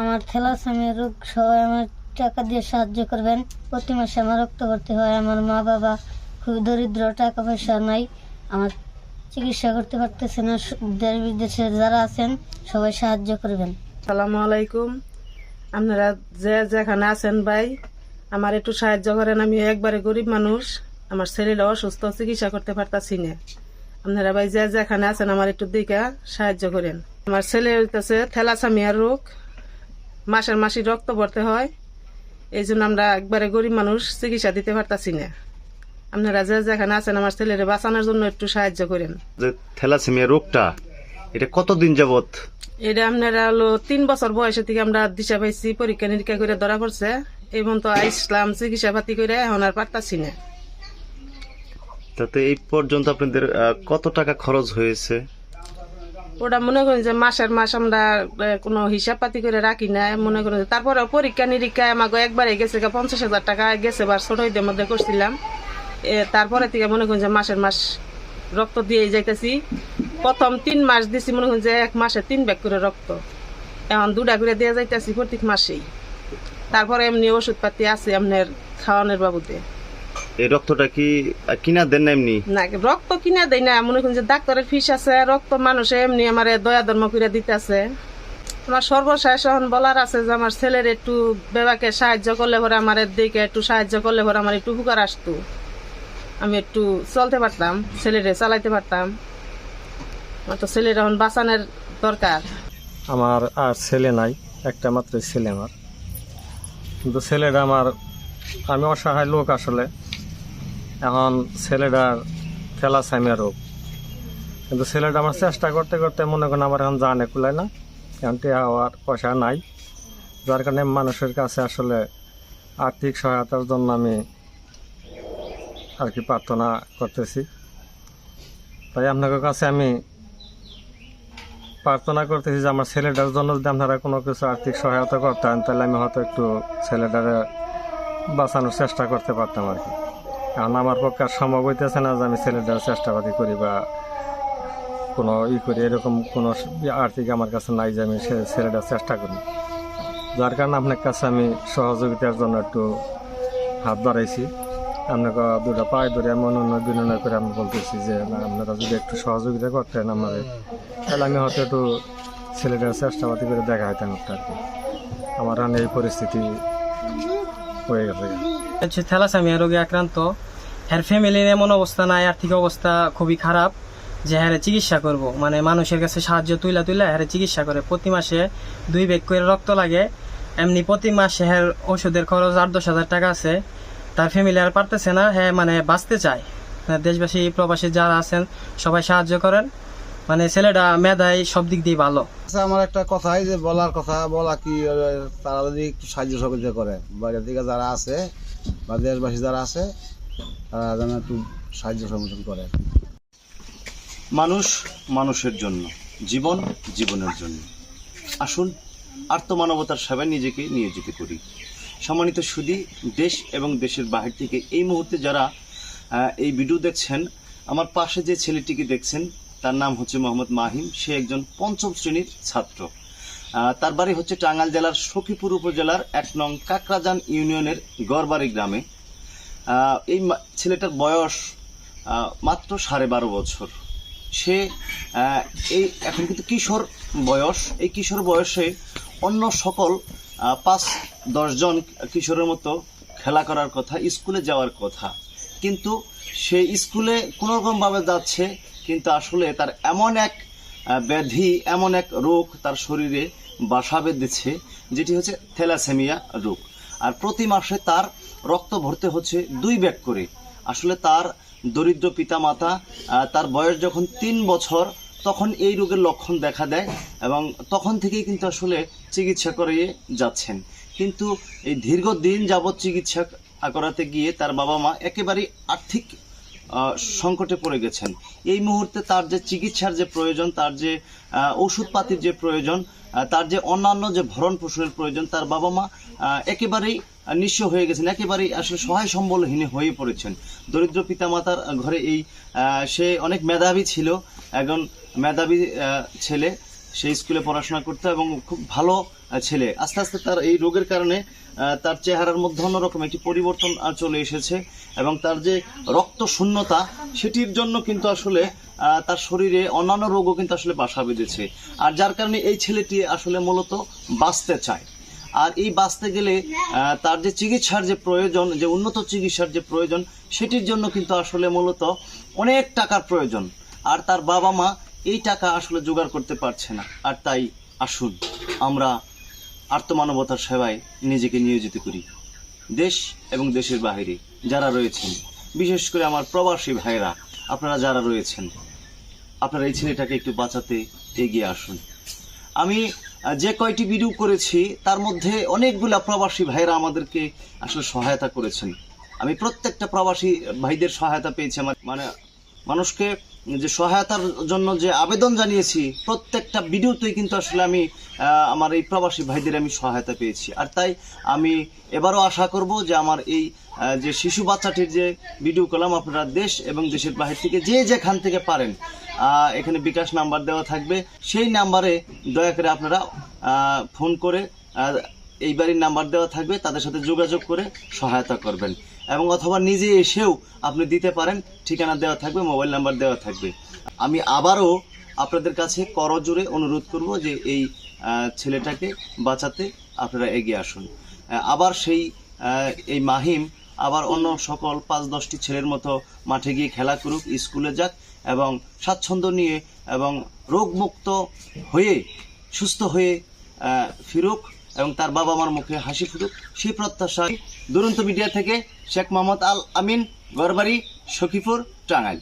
আমার থ্যালাসেমিয়া রোগ, সবাই আমার টাকা দিয়ে সাহায্য করবেন। প্রতি মাসে আমার রক্ত ভর্তি হয়। আমার মা বাবা খুব দরিদ্র, টাকা পয়সা নাই, আমার চিকিৎসা করতে পারতেছে না। দেশ বিদেশে যারা আছেন সবাই সাহায্য করবেন। আসসালামু আলাইকুম। আপনারা যেখানে আছেন ভাই, আমার একটু সাহায্য করেন। আমি একবারে গরিব মানুষ, আমার ছেলেটা অসুস্থ, চিকিৎসা করতে পারতাছি না। আপনারা ভাই যেখানে আছেন আমার একটু দিকে সাহায্য করেন। আমার ছেলে হইতেছে থ্যালাসেমিয়া রোগ, মাসের মাসি রক্ত ভরতে হয়। এই জন্য আমরা একবারে গরিব মানুষ, চিকিৎসা দিতে পারতাছি না। আপনারা যেখানে আছেন আমার ছেলের বাঁচানোর জন্য একটু সাহায্য করেন। যে থ্যালাসেমিয়া রোগটা, এটা কতদিন যাবত? এটা আপনারা হলো 3 বছর বয়সে থেকে আমরা দিশা পাইছি, পরীক্ষা নিরীক্ষা করে ধরা পড়ছে। এই পর্যন্ত ইসলাম চিকিৎসা পাতি করে এখন আর পারতাছি না। তাতে এই পর্যন্ত আপনাদের কত টাকা খরচ হয়েছে? ওটা মনে করেন যে মাসের মাস আমরা কোনো হিসাব পাতি করে রাখি না। মনে করেন যে তারপরে পরীক্ষা নিরীক্ষা আমাকে একবারে গেছে 50,000 টাকা গেছে, বার ছোট ঈদের মধ্যে করছিলাম। তারপরে থেকে মনে করেন যে মাসের মাস রক্ত দিয়ে যাইতেছি। প্রথম 3 মাস দিছি, মনে করেন যে 1 মাসে 3 ব্যাগ করে রক্ত, এখন 2টা করে দিয়ে যাইতেছি প্রত্যেক মাসেই। তারপরে এমনি ওষুধ পাতি আছে আপনার খাওয়ানোর বাবুতে। এই রক্তটা কি কিনা দেন না এমনি? না, রক্ত কিনা দেয় না। মনে করেন যে ডাক্তারের ফিস আছে, রক্ত মানুষে এমনি আমার দয়া ধর্ম করে দিতেছে। আমার সর্বশেষ এখন বলার আছে যে আমার ছেলের একটু বেবাকে সাহায্য করলে পরে, আমার দিকে একটু সাহায্য করলে পরে আমার একটু উপকার আসতো, আমি একটু চলতে পারতাম, ছেলেরে চালাইতে পারতাম। আমার তো ছেলের এখন বাঁচানোর দরকার। আমার আর ছেলে নাই, একটা মাত্র ছেলে আমার। কিন্তু ছেলেটা আমার, আমি অসহায় লোক আসলে। এখন ছেলেটার থ্যালাসেমিয়া রোগ, কিন্তু ছেলেটা আমার চেষ্টা করতে করতে মনে করেন আমার এখন জানে কুলায় না, এখন টেহা হওয়ার পয়সা নাই। যার কারণে মানুষের কাছে আসলে আর্থিক সহায়তার জন্য আমি আর কি প্রার্থনা করতেছি। তাই আপনাদের কাছে আমি প্রার্থনা করতেছি যে আমার ছেলেটার জন্য যদি আপনারা কোনো কিছু আর্থিক সহায়তা করতেন, তাহলে আমি হয়তো একটু ছেলেটারে বাঁচানোর চেষ্টা করতে পারতাম আর কি। এখন আমার পক্ষে আর সম্ভব হইতেছে না যে আমি ছেলেটার চেষ্টাপাতি করি বা কোনো করি, এরকম কোনো আর্থিক আমার কাছে নাই যে আমি ছেলেটার চেষ্টা করি। যার কারণে আপনার কাছে আমি সহযোগিতার জন্য একটু হাত বাড়াইছি। আপনাকে 2টা পায়ে ধরে আমি অন্য বিনয় করে আমি বলতেছি যে না, আপনারা যদি একটু সহযোগিতা করতেন আমার, তাহলে আমি হয়তো একটু ছেলেটার চেষ্টাপাতি করে দেখা হইতাম একটা আর কি। আমার এখন এই পরিস্থিতি হয়ে গেছে। হচ্ছে থ্যালাসেমিয়া রোগে আক্রান্ত, হ্যার ফ্যামিলির এমন অবস্থা নাই, আর্থিক অবস্থা খুবই খারাপ যে হ্যাঁ চিকিৎসা করব, মানে মানুষের কাছে সাহায্য তুইলা হ্যাঁ চিকিৎসা করে। প্রতি মাসে 2 ব্যাগ করে রক্ত লাগে। এমনি প্রতি মাসে হ্যাঁ ওষুধের খরচ 8-10 হাজার টাকা আছে। তার ফ্যামিলি আর পারতেছে না, হ্যাঁ মানে বাঁচতে চায়। দেশবাসী প্রবাসী যারা আছেন সবাই সাহায্য করেন। মানে ছেলেটা মেধায় সব দিক দিয়ে ভালো। আমার একটা কথাই যে বলা কি, তারা যদি একটু সাহায্য সহযোগিতা করে, বাইরের দিকে যারা আছে বা দেশবাসী যারা আছে, তারা যেন একটু সাহায্য সমর্থন করে। মানুষ মানুষের জন্য, জীবন জীবনের জন্য। আসুন আর্তমানবতার সেবায় নিজেকে নিয়োজিত করি। সম্মানিত সুধী, দেশ এবং দেশের বাহির থেকে এই মুহূর্তে যারা এই ভিডিও দেখছেন, আমার পাশে যে ছেলেটিকে দেখছেন তার নাম হচ্ছে মোহাম্মদ মাহিম। সে একজন 5ম শ্রেণীর ছাত্র। তার বাড়ি হচ্ছে টাঙ্গাইল জেলার সখীপুর উপজেলার 1 নং কাকরাজান ইউনিয়নের গড়বাড়ি গ্রামে। এই ছেলেটার বয়স মাত্র 12.5 বছর। সে এই এখন কিন্তু কিশোর বয়স। এই কিশোর বয়সে অন্য সকল 5-10 জন কিশোরের মতো খেলা করার কথা, স্কুলে যাওয়ার কথা, কিন্তু সে স্কুলে কোনোরকমভাবে যাচ্ছে, কিন্তু আসলে তার এমন এক ব্যাধি, এমন এক রোগ তার শরীরে বাসা বেঁধেছে, যেটি হচ্ছে থ্যালাসেমিয়া রোগ। আর প্রতি মাসে তার রক্ত ভরতে হচ্ছে 2 ব্যাগ করে। আসলে তার দরিদ্র পিতামাতা, তার বয়স যখন 3 বছর তখন এই রোগের লক্ষণ দেখা দেয় এবং তখন থেকেই কিন্তু আসলে চিকিৎসা করিয়ে যাচ্ছেন। কিন্তু এই দীর্ঘদিন যাবৎ চিকিৎসা করাতে গিয়ে তার বাবা মা একেবারেই আর্থিক সংকটে পড়ে গেছেন। এই মুহূর্তে তার যে চিকিৎসার যে প্রয়োজন, তার যে ওষুধপাতির যে প্রয়োজন, তার যে অন্যান্য যে ভরণ পোষণের প্রয়োজন, তার বাবা মা একেবারেই নিঃস্ব হয়ে গেছেন, একেবারেই আসলে সহায় সম্বলহীন হয়ে পড়েছেন। দরিদ্র পিতামাতার ঘরে এই সে অনেক মেধাবী ছিল, একজন মেধাবী ছেলে। সেই স্কুলে পড়াশোনা করতো এবং খুব ভালো ছেলে। আস্তে আস্তে তার এই রোগের কারণে তার চেহারার মধ্যে অন্যরকম একটি পরিবর্তন চলে এসেছে এবং তার যে রক্ত শূন্যতা সেটির জন্য কিন্তু আসলে তার শরীরে অন্যান্য রোগও কিন্তু আসলে বাসা বেঁধেছে। আর যার কারণে এই ছেলেটি আসলে মূলত বাঁচতে চায়। আর এই বাঁচতে গেলে তার যে চিকিৎসার যে প্রয়োজন, যে উন্নত চিকিৎসার যে প্রয়োজন, সেটির জন্য কিন্তু আসলে মূলত অনেক টাকার প্রয়োজন। আর তার বাবা মা এই টাকা আসলে জোগাড় করতে পারছে না। আর তাই আসুন আমরা আর্তমানবতার সেবায় নিজেকে নিয়োজিত করি। দেশ এবং দেশের বাইরে যারা রয়েছেন, বিশেষ করে আমার প্রবাসী ভাইরা, আপনারা যারা রয়েছেন, আপনারা এই ছেলেটাকে একটু বাঁচাতে এগিয়ে আসুন। আমি যে কয়টি ভিডিও করেছি তার মধ্যে অনেকগুলা প্রবাসী ভাইরা আমাদেরকে আসলে সহায়তা করেছেন। আমি প্রত্যেকটা প্রবাসী ভাইদের সহায়তা পেয়েছি। আমার মানে মানুষকে যে সহায়তার জন্য যে আবেদন জানিয়েছি, প্রত্যেকটা ভিডিওতেই কিন্তু আসলে আমি আমার এই প্রবাসী ভাইদের আমি সহায়তা পেয়েছি। আর তাই আমি এবারও আশা করব যে আমার এই যে শিশু বাচ্চাটির যে ভিডিও করলাম, আপনারা দেশ এবং দেশের বাহির থেকে যে যেখান থেকে পারেন, এখানে বিকাশ নাম্বার দেওয়া থাকবে, সেই নাম্বারে দয়া করে আপনারা ফোন করে, এই বাড়ির নাম্বার দেওয়া থাকবে, তাদের সাথে যোগাযোগ করে সহায়তা করবেন। এবং অথবা নিজে এসেও আপনি দিতে পারেন, ঠিকানা দেওয়া থাকবে, মোবাইল নাম্বার দেওয়া থাকবে। আমি আবারও আপনাদের কাছে করজোরে অনুরোধ করব যে এই ছেলেটাকে বাঁচাতে আপনারা এগিয়ে আসুন। আবার এই মাহিম আবার অন্য সকল ৫-১০টি ছেলের মতো মাঠে গিয়ে খেলা করুক, স্কুলে যাক এবং স্বাচ্ছন্দ্য নিয়ে এবং রোগমুক্ত হয়ে সুস্থ হয়ে ফিরুক এবং তার বাবা মার মুখে হাসি ফুটুক, সেই প্রত্যাশায় দুরন্ত মিডিয়া থেকে শেখ মোহাম্মদ আল আমিন, গড়বাড়ি, সখীপুর, টাঙ্গাইল।